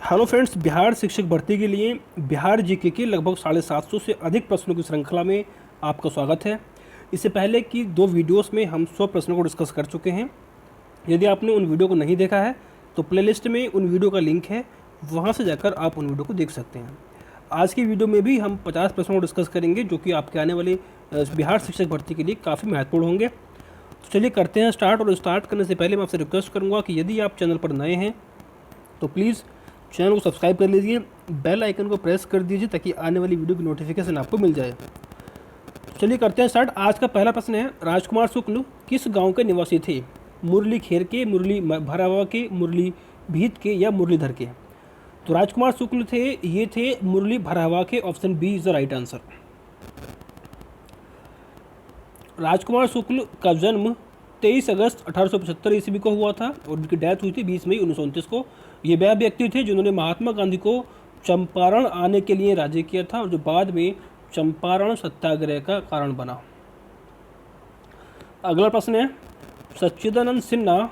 Hello friends, Bihar शिक्षक भर्ती के लिए बिहार जीके के लगभग 750 से अधिक प्रश्नों की श्रृंखला में आपका स्वागत है। इससे पहले की 2 वीडियोस में हम 100 प्रश्नों को डिस्कस कर चुके हैं। यदि आपने उन वीडियो को नहीं देखा है तो प्लेलिस्ट में उन वीडियो का लिंक है, वहां से जाकर आप उन वीडियो को देख सकते हैं। आज की वीडियो में भी हम 50 प्रश्नों को डिस्कस करेंगे जो कि आपके आने वाले बिहार शिक्षक भर्ती के लिए काफ़ी महत्वपूर्ण होंगे। तो चलिए करते हैं स्टार्ट। और स्टार्ट करने से पहले मैं आपसे रिक्वेस्ट करूँगा कि यदि आप चैनल पर नए हैं तो प्लीज़ चैनल को सब्सक्राइब कर लीजिए, बेल आइकन को प्रेस कर दीजिए ताकि आने वाली वीडियो की नोटिफिकेशन आपको मिल जाए। चलिए करते हैं स्टार्ट। आज का पहला प्रश्न है, राजकुमार शुक्ल किस गांव के निवासी थे? मुरली खेर के, मुरली भरावा के, मुरली भीत के या मुरलीधर के? तो राजकुमार शुक्ल ये थे मुरली भरावा के। Option B is the right answer. Rajkumar Shukla का जन्म 23 अगस्त 1875 ईस्वी को हुआ था और उनकी डेथ हुई थी 20 मई 1929 को। ये वह व्यक्ति थे जिन्होंने महात्मा गांधी को चंपारण आने के लिए राजी किया था और जो बाद में चंपारण सत्याग्रह का कारण बना। अगला प्रश्न है, सच्चिदानंद सिन्हा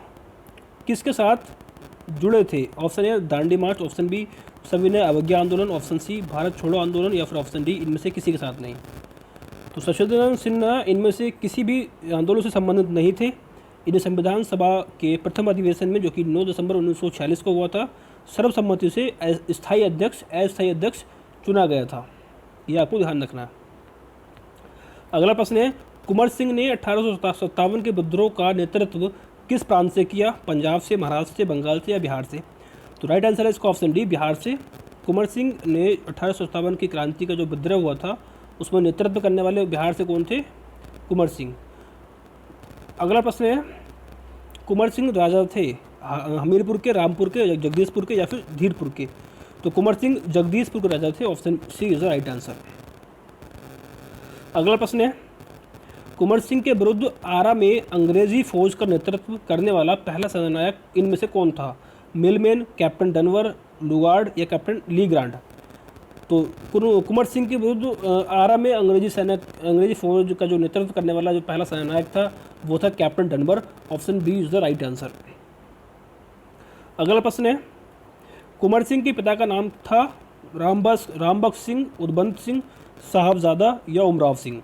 किसके साथ जुड़े थे? Option A Dandi March, option B सविनय अवज्ञा आंदोलन, ऑप्शन सी भारत छोड़ो आंदोलन या फिर ऑप्शन डी इनमें से किसी के साथ नहीं। तो सच्चिदानंद सिन्हा इनमें से किसी भी आंदोलन से संबंधित नहीं थे। इन्हें संविधान सभा के प्रथम अधिवेशन में, जो कि 9 दिसंबर 1946 को हुआ था, सर्वसम्मति से अस्थायी अध्यक्ष चुना गया था। यह आपको ध्यान रखना है। अगला प्रश्न है, कुंवर सिंह ने 1857 के विद्रोह का नेतृत्व किस प्रांत से किया? पंजाब से, महाराष्ट्र से, बंगाल से या बिहार से? तो राइट आंसर है इसका ऑप्शन डी, बिहार से। कुंवर सिंह ने 1857 की क्रांति का जो विद्रोह हुआ था उसमें नेतृत्व करने वाले बिहार से कौन थे? कुंवर सिंह। अगला प्रश्न है, कुंवर सिंह राजा थे हमीरपुर के, रामपुर के, जगदीशपुर के या फिर धीरपुर के? तो कुंवर सिंह जगदीशपुर के राजा थे। Option C is the right answer. अगला प्रश्न है, कुंवर सिंह के विरुद्ध आरा में अंग्रेजी फौज का नेतृत्व करने वाला पहला सेनानायक इनमें से कौन था? मिलमैन, कैप्टन डनवर, लुगार्ड या कैप्टन ली ग्रांड? तो कुंवर सिंह के विरुद्ध आरा में अंग्रेजी फौज का जो नेतृत्व करने वाला जो पहला सेनानायक था वो था captain Dunbar. Option B is the right answer. अगला प्रश्न है, कुंवर सिंह के पिता का नाम था रामबख्श सिंह, उदबंत सिंह, साहबजादा या उमराव सिंह?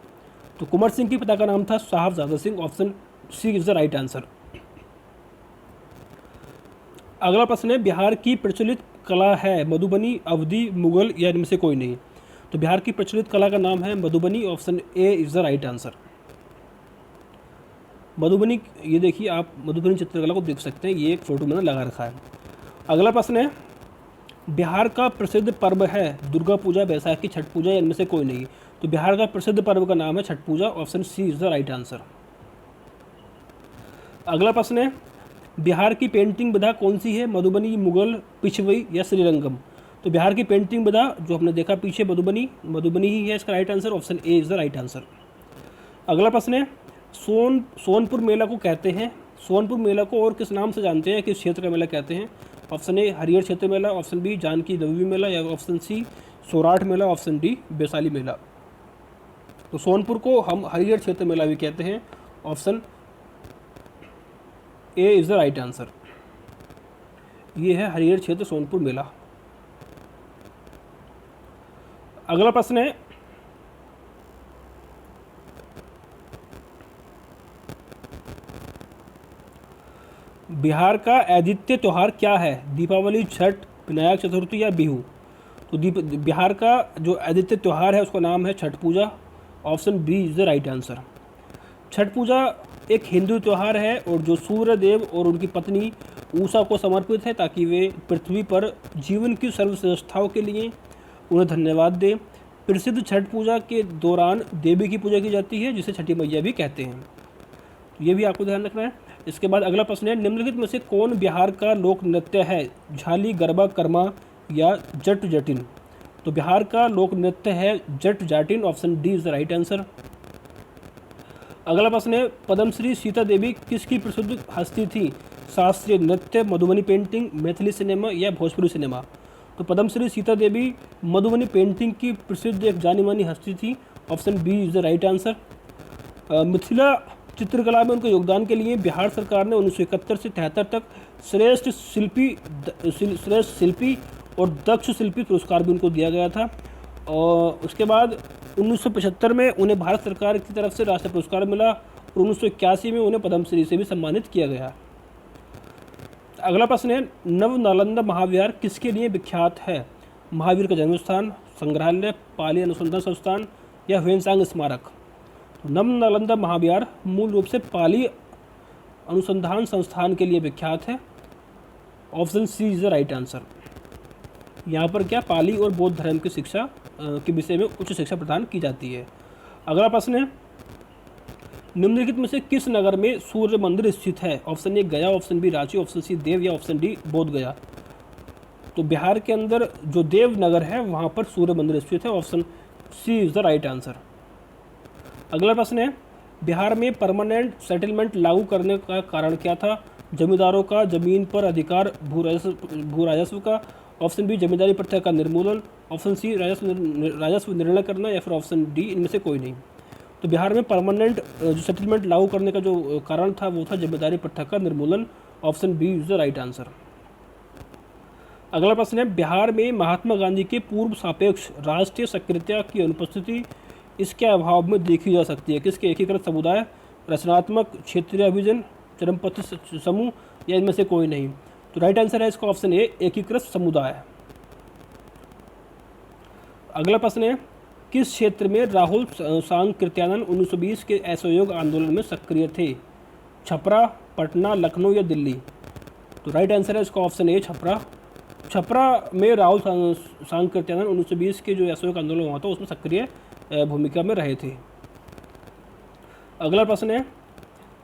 तो कुंवर सिंह के पिता का नाम था Sahabzada Singh. Option C is the right answer. अगला प्रश्न है, बिहार की प्रचलित कला है मधुबनी, अवधी, मुगल या इनमें से कोई नहीं? तो बिहार की प्रचलित कला का नाम है Madhubani. Option A is the right answer. Madhubani, ये देखिए आप मधुबनी चित्रकला को देख सकते हैं, ये एक फोटो मैंने लगा रखा है। अगला प्रश्न है, बिहार का प्रसिद्ध पर्व है दुर्गा पूजा, बैसाखी, छठ पूजा या इनमें से कोई नहीं? तो बिहार का प्रसिद्ध पर्व का नाम है Chhath Puja. Option C is the right answer. अगला प्रश्न है, बिहार की पेंटिंग विधा कौन सी है? मधुबनी, मुगल, पिछवई या श्रीरंगम? तो बिहार की पेंटिंग विधा जो हमने देखा पीछे मधुबनी ही है इसका right answer. Option A is the right answer. अगला प्रश्न है, सोनपुर मेला को कहते हैं, सोनपुर मेला को और किस नाम से जानते हैं, किस क्षेत्र का मेला कहते हैं? ऑप्शन ए हरिहर क्षेत्र मेला, ऑप्शन बी जानकी देवी मेला या ऑप्शन सी सौराठ मेला, ऑप्शन डी वैशाली मेला? तो सोनपुर को हम हरिहर क्षेत्र मेला भी कहते हैं। Option A is the right answer. ये है हरिहर क्षेत्र सोनपुर मेला। अगला प्रश्न है, बिहार का अद्वितीय त्योहार क्या है? दीपावली, छठ, विनायक चतुर्थी या बिहू? तो बिहार का जो अद्वितीय त्योहार है उसका नाम है Chhath Puja. Option B is the right answer. Chhath Puja एक हिंदू त्यौहार है और जो सूर्य देव और उनकी पत्नी उषा को समर्पित है ताकि वे पृथ्वी पर जीवन की सर्वश्रेष्ठताओं के लिए उन्हें धन्यवाद दें। प्रसिद्ध छठ पूजा के दौरान देवी की पूजा की जाती है जिसे छठी मैया भी कहते हैं। ये भी आपको ध्यान रखना है। इसके बाद अगला प्रश्न है, निम्नलिखित में से कौन बिहार का लोक नृत्य है? झाली, गरबा, कर्मा या जट जटिन? तो बिहार का लोक नृत्य है Jat Jatin. Option D is the right answer. अगला प्रश्न है, पद्मश्री सीता देवी किसकी प्रसिद्ध हस्ती थी? शास्त्रीय नृत्य, मधुबनी पेंटिंग, मैथिली सिनेमा या भोजपुरी सिनेमा? तो पद्मश्री सीता देवी मधुबनी पेंटिंग की प्रसिद्ध एक जानी मानी हस्ती थी। Option B is the right answer. Mithila चित्रकला में उनके योगदान के लिए बिहार सरकार ने 1971 से 73 तक श्रेष्ठ शिल्पी और दक्ष शिल्पी पुरस्कार भी उनको दिया गया था। और उसके बाद 1975 में उन्हें भारत सरकार की तरफ से राष्ट्रीय पुरस्कार मिला और 1981 में उन्हें पद्मश्री से भी सम्मानित किया गया। अगला प्रश्न है, नव नालंदा महाविहार किसके लिए विख्यात है? महावीर का जन्म स्थान, संग्रहालय, पाली अनुसंधान संस्थान या ह्वेनसांग स्मारक? नव नालंदा महाविहार मूल रूप से पाली अनुसंधान संस्थान के लिए विख्यात है। Option C is the right answer. यहाँ पर क्या पाली और बौद्ध धर्म की शिक्षा के विषय में उच्च शिक्षा प्रदान की जाती है। अगला प्रश्न है, निम्नलिखित में से किस नगर में सूर्य मंदिर स्थित है? Option A Gaya, option B Ranchi, option C Deo या ऑप्शन डी बोध गया? तो बिहार के अंदर जो देव नगर है वहाँ पर सूर्य मंदिर स्थित है। Option C is the right answer. अगला प्रश्न है, बिहार में परमानेंट सेटलमेंट लागू करने का कारण क्या था? जमींदारों का जमीन पर अधिकार, भू राजस्व का, ऑप्शन बी जमींदारी प्रथा का निर्मूलन, ऑप्शन सी राजस्व निर्णय करना या फिर ऑप्शन डी इनमें से कोई नहीं। तो बिहार में परमानेंट जो सेटलमेंट लागू करने का जो कारण था वो था जमींदारी प्रथा का निर्मूलन। Option B is the right answer. अगला प्रश्न है, बिहार में महात्मा गांधी के पूर्व सापेक्ष राष्ट्रीय सक्रियता की अनुपस्थिति इसके अभाव में देखी जा सकती है? किसके? एकीकृत समुदाय, रचनात्मक क्षेत्रीय अभियान, चरमपंथी समूह या इनमें से कोई नहीं? तो राइट आंसर है इसका ऑप्शन ए एकीकृत समुदाय। अगला प्रश्न है, किस क्षेत्र में राहुल सांकृत्यानंद 1920 के असहयोग आंदोलन में सक्रिय थे? छपरा, पटना, लखनऊ या दिल्ली? तो राइट आंसर है इसका ऑप्शन ए छपरा। छपरा में राहुल सांकृत्यानंद 1920 के जो असहयोग आंदोलन हुआ था उसमें सक्रिय भूमिका में रहे थे। अगला प्रश्न है,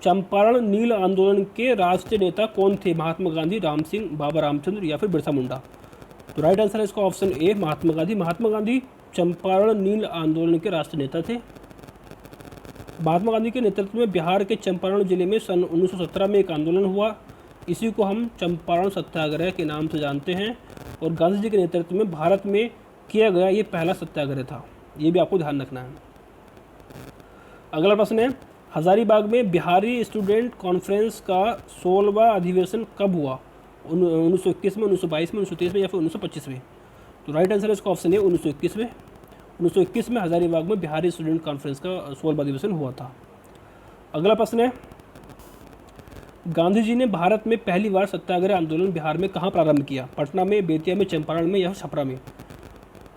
चंपारण नील आंदोलन के राष्ट्रीय नेता कौन थे? महात्मा गांधी, राम सिंह, बाबा रामचंद्र या फिर बिरसा मुंडा? तो राइट आंसर है इसका ऑप्शन ए महात्मा गांधी। महात्मा गांधी चंपारण नील आंदोलन के राष्ट्रीय नेता थे। महात्मा गांधी के नेतृत्व में बिहार के चंपारण जिले में सन 1917 में एक आंदोलन हुआ। इसी को हम चंपारण सत्याग्रह के नाम से जानते हैं और गांधी जी के नेतृत्व में भारत में किया गया ये पहला सत्याग्रह था। ये भी आपको ध्यान रखना है। अगला प्रश्न है, हजारीबाग में बिहारी स्टूडेंट कॉन्फ्रेंस का 16वां अधिवेशन कब हुआ? 1921 में, 1922 में, 1923 में या फिर 1925 में? तो राइट आंसर है इसका ऑप्शन है 1921 में। 1921 में हजारीबाग में बिहारी स्टूडेंट कॉन्फ्रेंस का 16वां अधिवेशन हुआ था। अगला प्रश्न है, गांधी जी ने भारत में पहली बार सत्याग्रह आंदोलन बिहार में कहाँ प्रारंभ किया? पटना में, बेतिया में, चंपारण में या छपरा में?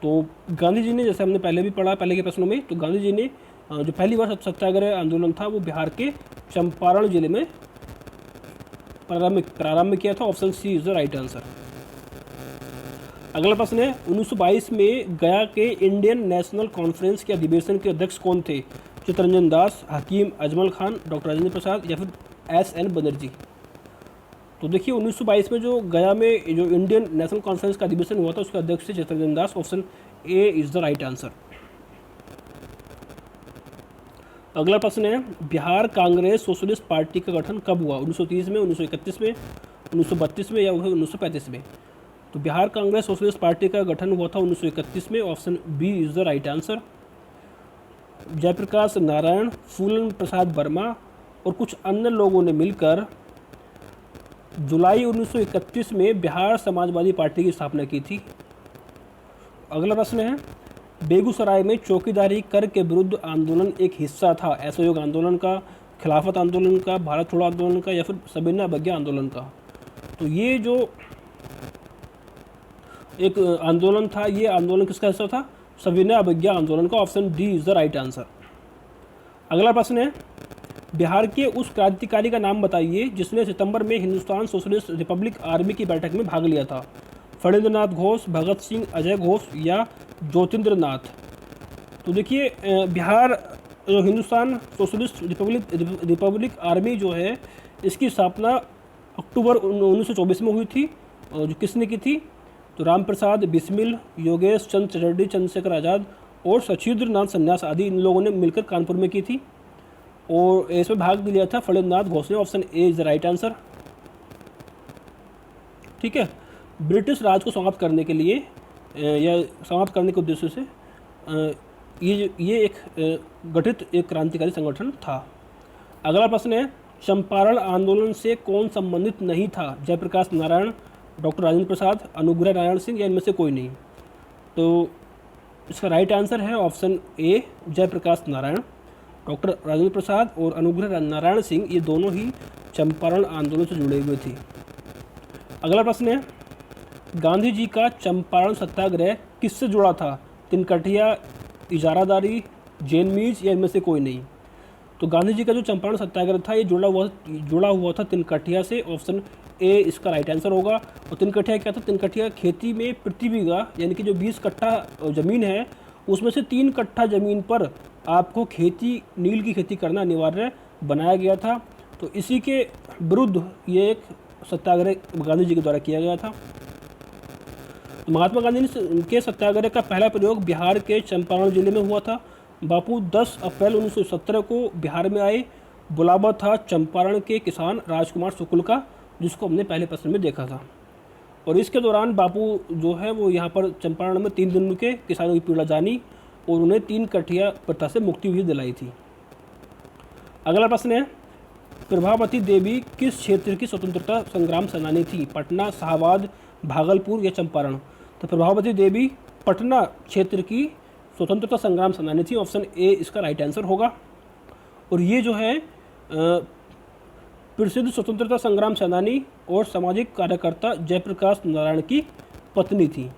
तो गांधी जी ने, जैसे हमने पहले भी पढ़ा पहले के प्रश्नों में, तो गांधी जी ने जो पहली बार सत्याग्रह आंदोलन था वो बिहार के चंपारण जिले में प्रारंभ किया था। Option C is the right answer. अगला प्रश्न है, 1922 में गया के इंडियन नेशनल कॉन्फ्रेंस के अधिवेशन के अध्यक्ष कौन थे? चित्तरंजन दास, हकीम अजमल खान, डॉक्टर राजेंद्र प्रसाद या फिर एस.एन. बनर्जी? तो देखिए 1922 में जो गया में जो इंडियन नेशनल कॉन्फ्रेंस का अधिवेशन हुआ था उसके अध्यक्ष थे Chittaranjan Das. Option A is the right answer. अगला प्रश्न है, बिहार कांग्रेस सोशलिस्ट पार्टी का गठन कब हुआ? 1930 में, 1931 में, 1932 में या 1935 में? तो बिहार कांग्रेस सोशलिस्ट पार्टी का गठन हुआ था 1931 में। Option B is the right answer. Jayaprakash Narayan, Phulan Prasad Verma और कुछ अन्य लोगों ने मिलकर जुलाई 1931 में बिहार समाजवादी पार्टी की स्थापना की थी। अगला प्रश्न है, बेगूसराय में चौकीदारी कर के विरुद्ध आंदोलन एक हिस्सा था असहयोग आंदोलन का, खिलाफत आंदोलन का, भारत छोड़ो आंदोलन का या फिर सविनय अवज्ञा आंदोलन का? तो ये जो एक आंदोलन था ये आंदोलन किसका हिस्सा था? सविनय अवज्ञा आंदोलन का। Option D is the right answer. अगला प्रश्न है, बिहार के उस क्रांतिकारी का नाम बताइए जिसने सितंबर में हिंदुस्तान सोशलिस्ट रिपब्लिक आर्मी की बैठक में भाग लिया था? फणींद्र नाथ घोष, भगत सिंह, अजय घोष या ज्योतिन्द्र नाथ? तो देखिए बिहार जो हिंदुस्तान सोशलिस्ट रिपब्लिक आर्मी जो है इसकी स्थापना अक्टूबर 1924 में हुई थी। और जो किसने की थी? तो राम प्रसाद बिस्मिल, योगेश चंद्र चटर्जी, चंद्रशेखर आज़ाद और सचिंद्र नाथ सन्यास आदि इन लोगों ने मिलकर कानपुर में की थी। और इसमें भाग लिया था फणींद्र नाथ घोष ने। Option A is the right answer. ठीक है, ब्रिटिश राज को समाप्त करने के लिए या समाप्त करने के उद्देश्य से ये एक गठित एक क्रांतिकारी संगठन था। अगला प्रश्न है, चंपारण आंदोलन से कौन संबंधित नहीं था? जयप्रकाश नारायण, डॉक्टर राजेंद्र प्रसाद, अनुग्रह नारायण सिंह या इनमें से कोई नहीं। तो इसका राइट आंसर है option A, Jayaprakash Narayan. Doctor Rajendra Prasad और अनुग्रह नारायण सिंह ये दोनों ही चंपारण आंदोलन से जुड़े हुए थे। अगला प्रश्न है, गांधी जी का चंपारण सत्याग्रह किससे जुड़ा था? तिनकठिया, इजारादारी, जैनमीज या इनमें से कोई नहीं। तो गांधी जी का जो चंपारण सत्याग्रह था ये जुड़ा हुआ था तिनकठिया से। ऑप्शन ए इसका राइट आंसर होगा। और तिनकठिया क्या था? तिनकठिया खेती में प्रति बीघा यानी कि जो 20 कट्ठा ज़मीन है उसमें से 3 कट्ठा ज़मीन पर आपको नील की खेती करना अनिवार्य बनाया गया था। तो इसी के विरुद्ध ये एक सत्याग्रह गांधी जी के द्वारा किया गया था। तो महात्मा गांधी के सत्याग्रह का पहला प्रयोग बिहार के चंपारण जिले में हुआ था। बापू 10 अप्रैल 1917 को बिहार में आए। बुलावा था चंपारण के किसान राजकुमार शुक्ल का, जिसको हमने पहले प्रश्न में देखा था। और इसके दौरान बापू जो है वो यहाँ पर चंपारण में 3 दिन रुके, किसानों की पीड़ा जानी और उन्हें 3 कठिया प्रथा से मुक्ति भी दिलाई थी। अगला प्रश्न है, प्रभावती देवी किस क्षेत्र की स्वतंत्रता संग्राम सेनानी थी? पटना, शाहाबाद, भागलपुर या चंपारण? तो प्रभावती देवी पटना क्षेत्र की स्वतंत्रता संग्राम सेनानी थी। ऑप्शन ए इसका राइट आंसर होगा। और ये जो है प्रसिद्ध स्वतंत्रता संग्राम सेनानी और सामाजिक कार्यकर्ता जयप्रकाश नारायण की पत्नी थी।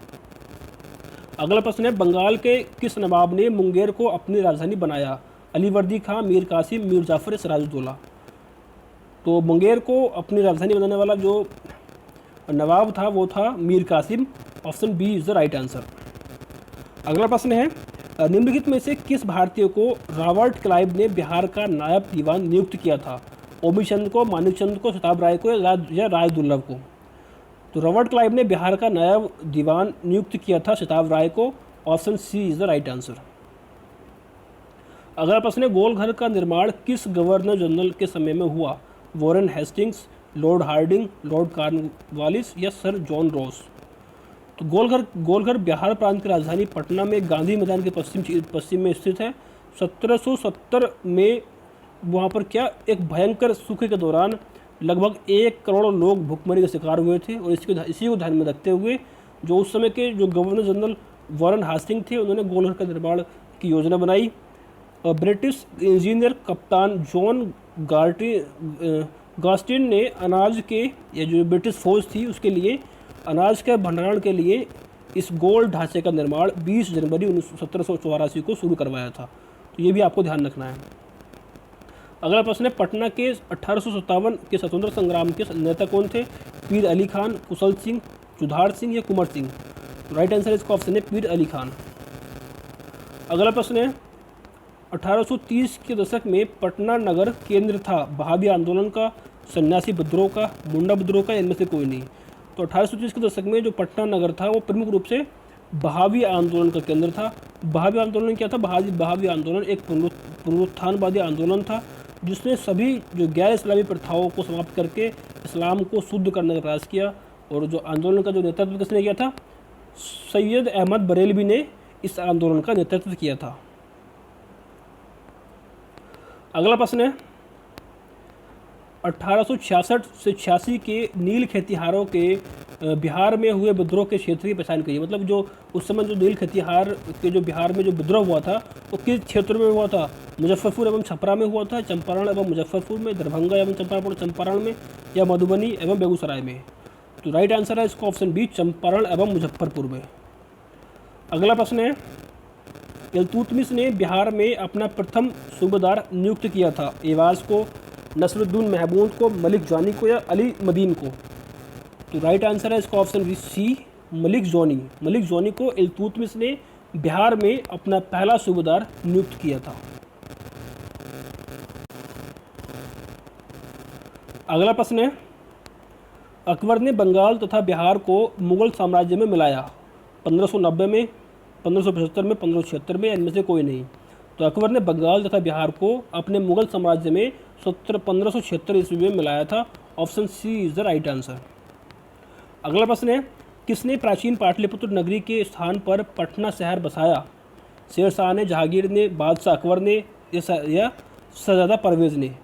अगला प्रश्न है, बंगाल के किस नवाब ने मुंगेर को अपनी राजधानी बनाया? अलीवर्दी खां, मीर कासिम, मीर जाफर, सिराजुद्दौला? तो मुंगेर को अपनी राजधानी बनाने वाला जो नवाब था वो था Mir Qasim. Option B is the right answer. अगला प्रश्न है, निम्नलिखित में से किस भारतीय को रॉबर्ट क्लाइव ने बिहार का नायब दीवान नियुक्त किया था? ओमी चंद को, मानिक चंद को, शताब राय को या राय दुर्लभ को? तो रॉबर्ट क्लाइव ने बिहार का नायब दीवान नियुक्त किया था शताब राय को। Option C is the right answer. अगला प्रश्न है, गोलघर का निर्माण किस गवर्नर जनरल के समय में हुआ? Warren Hastings, Lord Hardinge, Lord Cornwallis या सर जॉन रॉस? तो गोलघर बिहार प्रांत की राजधानी पटना में गांधी मैदान के पश्चिम में स्थित है। 1770 में वहाँ पर एक भयंकर सूखे के दौरान लगभग 1 करोड़ लोग भुखमरी का शिकार हुए थे। और इसी को ध्यान में रखते हुए जो उस समय के जो गवर्नर जनरल वॉरेन हास्टिंग थे उन्होंने गोलघर का निर्माण की योजना बनाई। और ब्रिटिश इंजीनियर कप्तान जॉन गास्टिन ने अनाज के या जो ब्रिटिश फौज थी उसके लिए अनाज के भंडारण के लिए इस गोल ढांचे का निर्माण 20 जनवरी 1784 को शुरू करवाया था। तो ये भी आपको ध्यान रखना है। अगला प्रश्न है, पटना के 1857 के स्वतंत्रता संग्राम के नेता कौन थे? पीर अली खान, कुशल सिंह, जुधार सिंह या कुंवर सिंह? राइट आंसर इसका ऑप्शन है पीर अली खान। अगला प्रश्न है, 1830 के दशक में पटना नगर केंद्र था बहावी आंदोलन का, सन्यासी विद्रोह का, मुंडा विद्रोह का, इनमें से कोई नहीं। तो 1830 के दशक में जो पटना नगर था वो प्रमुख रूप से बहावी आंदोलन का केंद्र था। बहावी आंदोलन क्या था? बहावी आंदोलन एक पुनरुत्थानवादी आंदोलन था जिसने सभी जो गैर इस्लामी प्रथाओं को समाप्त करके इस्लाम को शुद्ध करने का प्रयास किया। और जो आंदोलन का जो नेतृत्व किसने किया था? सैयद अहमद बरेलवी ने इस आंदोलन का नेतृत्व किया था। अगला प्रश्न है, 1866 से 86 के नील खेतिहारों के बिहार में हुए विद्रोह के क्षेत्र की पहचान करिए। मतलब जो उस समय जो नील खेतिहार के जो बिहार में जो विद्रोह हुआ था वो किस क्षेत्र में हुआ था? मुजफ्फरपुर एवं छपरा में हुआ था, चंपारण एवं मुजफ्फरपुर में, दरभंगा एवं चंपारण में, या मधुबनी एवं बेगूसराय में? तो राइट आंसर है इसका ऑप्शन बी, चंपारण एवं मुजफ्फरपुर में। अगला प्रश्न है, इल्तुतमिश ने बिहार में अपना प्रथम सूबेदार नियुक्त किया था? एवाज को, नसरुद्दीन महमूद को, मलिक जानी को या अली मदीन को? तो राइट आंसर है इसका ऑप्शन बी सी, मलिक जानी। मलिक जानी को इल्तुतमिश ने बिहार में अपना पहला सूबेदार नियुक्त किया था। अगला प्रश्न है, अकबर ने बंगाल तथा बिहार को मुगल साम्राज्य में मिलाया 1590 में, 1575 में, 1576 में, इनमें से कोई नहीं। तो अकबर ने बंगाल तथा बिहार को अपने मुगल साम्राज्य में 1576 ईस्वी में मिलाया था। Option C is the right answer. अगला प्रश्न है, किसने प्राचीन पाटलिपुत्र नगरी के स्थान पर पटना शहर बसाया? शेरशाह ने, जहांगीर ने, बादशाह अकबर ने या शहजादा परवेज ने?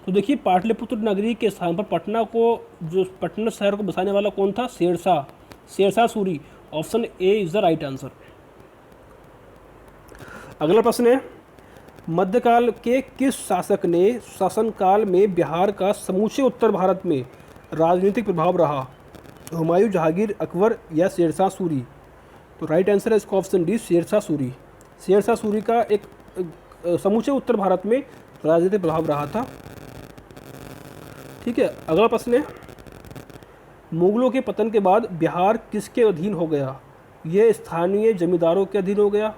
तो देखिए पाटलिपुत्र नगरी के स्थान पर पटना को, जो पटना शहर को बसाने वाला कौन था? Shershah, Shershah Suri. Option A is the right answer. अगला प्रश्न है, मध्यकाल के किस शासक ने शासनकाल में बिहार का समूचे उत्तर भारत में राजनीतिक प्रभाव रहा? हुमायूं, जहांगीर, अकबर या शेरशाह सूरी? तो राइट आंसर है इसका ऑप्शन डी, शेरशाह सूरी। शेरशाह सूरी का एक समूचे उत्तर भारत में राजनीतिक प्रभाव रहा था। ठीक है, अगला प्रश्न है, मुगलों के पतन के बाद बिहार किसके अधीन हो गया? ये स्थानीय जमींदारों के अधीन हो गया,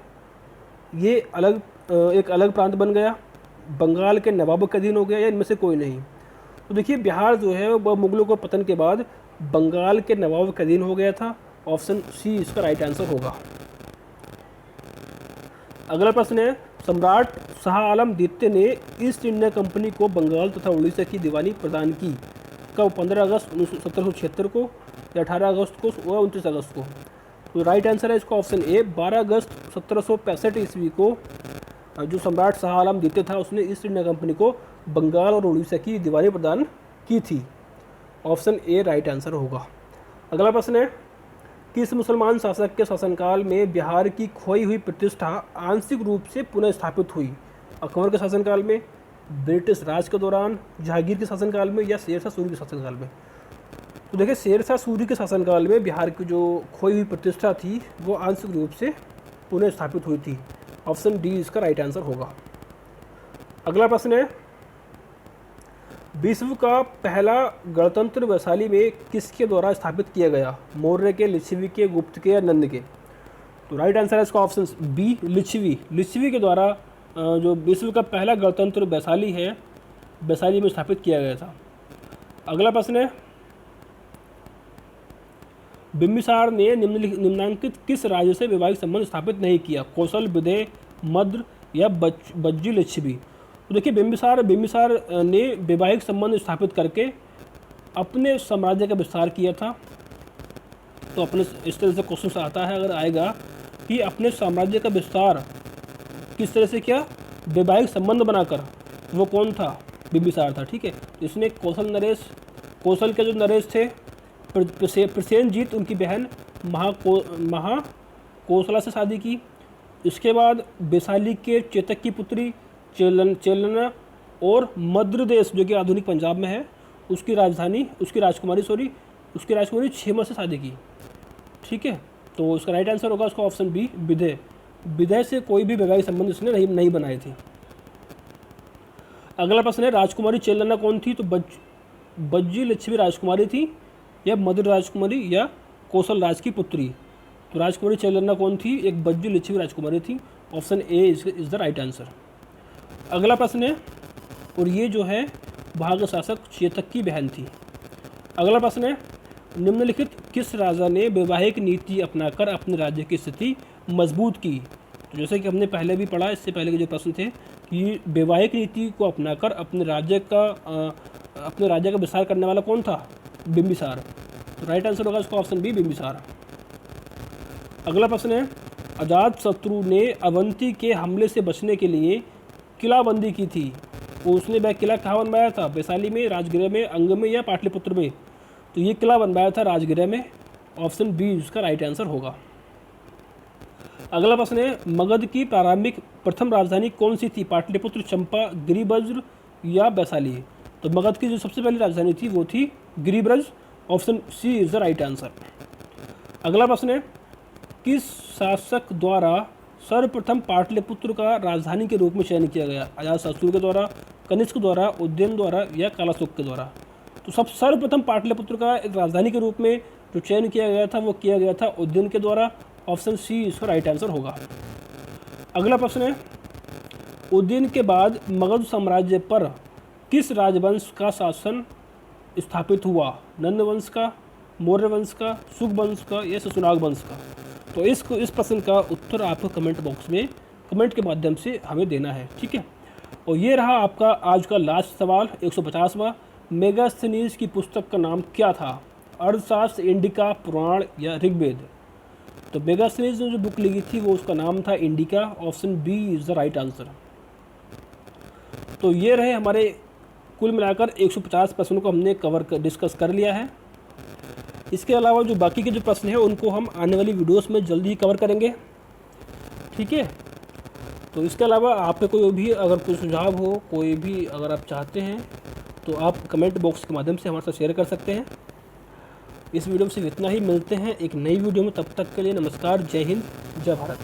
ये एक अलग प्रांत बन गया, बंगाल के नवाबों के अधीन हो गया, या इनमें से कोई नहीं? तो देखिए बिहार जो है वह मुगलों के पतन के बाद बंगाल के नवाब के अधीन हो गया था। ऑप्शन सी इसका राइट आंसर होगा। अगला प्रश्न है, सम्राट शाह आलम द्वितीय ने ईस्ट इंडिया कंपनी को बंगाल तथा उड़ीसा की दीवानी प्रदान की कब? 15 अगस्त 1776 को, या 18 अगस्त को, या 29 अगस्त को? तो राइट आंसर है इसका ऑप्शन ए, 12 अगस्त 1765 ईस्वी को जो सम्राट शाह आलम द्वितीय था उसने ईस्ट इंडिया कंपनी को बंगाल और उड़ीसा की दीवानी प्रदान की थी। ऑप्शन ए राइट आंसर होगा। अगला प्रश्न है, किस मुसलमान शासक के शासनकाल में बिहार की खोई हुई प्रतिष्ठा आंशिक रूप से पुनः स्थापित हुई? अकबर के शासनकाल में, ब्रिटिश राज के दौरान, जहांगीर के शासनकाल में, या शेरशाह सूरी के शासनकाल में? तो देखिए शेरशाह सूरी के शासनकाल में बिहार की जो खोई हुई प्रतिष्ठा थी वो आंशिक रूप से पुनः स्थापित हुई थी। ऑप्शन डी इसका राइट आंसर होगा। अगला प्रश्न है, विश्व का पहला गणतंत्र वैशाली में किसके द्वारा स्थापित किया गया? मौर्य के, लिच्छवी के, गुप्त के, या नंद के? तो राइट आंसर है इसका ऑप्शन बी, लिच्छवी। लिच्छवी के द्वारा जो विश्व का पहला गणतंत्र वैशाली है, वैशाली में स्थापित किया गया था। अगला प्रश्न है, बिंबिसार ने निम्नांकित किस राज्य से वैवाहिक संबंध स्थापित नहीं किया? कौशल, विदेह, मद्र, या बज्जी लिच्छवी? तो देखिए बिंबिसार ने वैवाहिक संबंध स्थापित करके अपने साम्राज्य का विस्तार किया था। तो अपने इस तरह से क्वेश्चन आता है, अगर आएगा कि अपने साम्राज्य का विस्तार किस तरह से किया? वैवाहिक संबंध बनाकर। वो कौन था? बिंबिसार था। ठीक है, इसने कौशल के जो नरेश थे, प्रसेनजीत, उनकी बहन महाकोसला से शादी की। इसके बाद वैशाली के चेतक की पुत्री चेलना और मध्य प्रदेश जो कि आधुनिक पंजाब में है उसकी राजकुमारी छेमा से शादी की। ठीक है, तो उसका राइट आंसर होगा उसका ऑप्शन बी, विदेह। विदेह से कोई भी वैवाहिक संबंध इसने नहीं बनाए थे। अगला प्रश्न है, राजकुमारी चेलना कौन थी? तो बज्जी लिच्छवी राजकुमारी थी, या मध्य राजकुमारी, या कौशल राज की पुत्री? तो राजकुमारी चेलना कौन थी? एक बज्जी लिच्छवी राजकुमारी थी। Option A is the right answer. अगला प्रश्न है, और ये जो है भाग शासक चेतक की बहन थी। अगला प्रश्न है, निम्नलिखित किस राजा ने वैवाहिक नीति अपनाकर अपने राज्य की स्थिति मजबूत की? तो जैसे कि हमने पहले भी पढ़ा, इससे पहले के जो प्रश्न थे कि वैवाहिक नीति को अपनाकर अपने राज्य का विस्तार करने वाला कौन था? बिंबिसार। तो राइट आंसर होगा इसका ऑप्शन बी, बिंबिसार। अगला प्रश्न है, अजातशत्रु ने अवंती के हमले से बचने के लिए किलाबंदी की थी। तो उसने वह किला कहाँ बनवाया था? वैशाली में, राजगृह में, अंग में, या पाटलिपुत्र में? तो ये किला बनवाया था राजगृह में। ऑप्शन बी इसका राइट आंसर होगा। अगला प्रश्न है, मगध की प्रारंभिक प्रथम राजधानी कौन सी थी? पाटलिपुत्र, चंपा, गिरिब्रज, या वैशाली? तो मगध की जो सबसे पहली राजधानी थी वो थी Giribraj. Option C is the right answer. अगला प्रश्न है, किस शासक द्वारा सर्वप्रथम पाटलिपुत्र का राजधानी के रूप में चयन किया गया? अजातशत्रु के द्वारा, कनिष्क द्वारा, उदयन द्वारा, या कालाशोक के द्वारा? तो सर्वप्रथम पाटलिपुत्र का एक राजधानी के रूप में जो चयन किया गया था वो किया गया था उदयन के द्वारा। ऑप्शन सी इसका राइट आंसर होगा। अगला प्रश्न है, उदयन के बाद मगध साम्राज्य पर किस राजवंश का शासन स्थापित हुआ? नंद वंश का, मौर्य वंश का, शुक वंश का, या शशुनाग वंश का? तो इस प्रश्न का उत्तर आपको कमेंट बॉक्स में कमेंट के माध्यम से हमें देना है। ठीक है, और ये रहा आपका आज का लास्ट सवाल, 150वां। मेगास्थनीज की पुस्तक का नाम क्या था? अर्थशास्त्र, इंडिका, पुराण, या ऋग्वेद? तो मेगास्थनीज ने जो बुक लिखी थी वो उसका नाम था Indica. Option B is the right answer. तो ये रहे हमारे कुल मिलाकर 150 प्रश्नों को हमने डिस्कस कर लिया है। इसके अलावा जो बाकी के जो प्रश्न हैं उनको हम आने वाली वीडियोस में जल्दी ही कवर करेंगे, ठीक है। तो इसके अलावा आप पे कोई भी अगर कोई सुझाव हो, कोई भी अगर आप चाहते हैं तो आप कमेंट बॉक्स के माध्यम से हमारे साथ शेयर कर सकते हैं। इस वीडियो में सिर्फ इतना ही, मिलते हैं एक नई वीडियो में, तब तक के लिए नमस्कार, जय हिंद, जय भारत।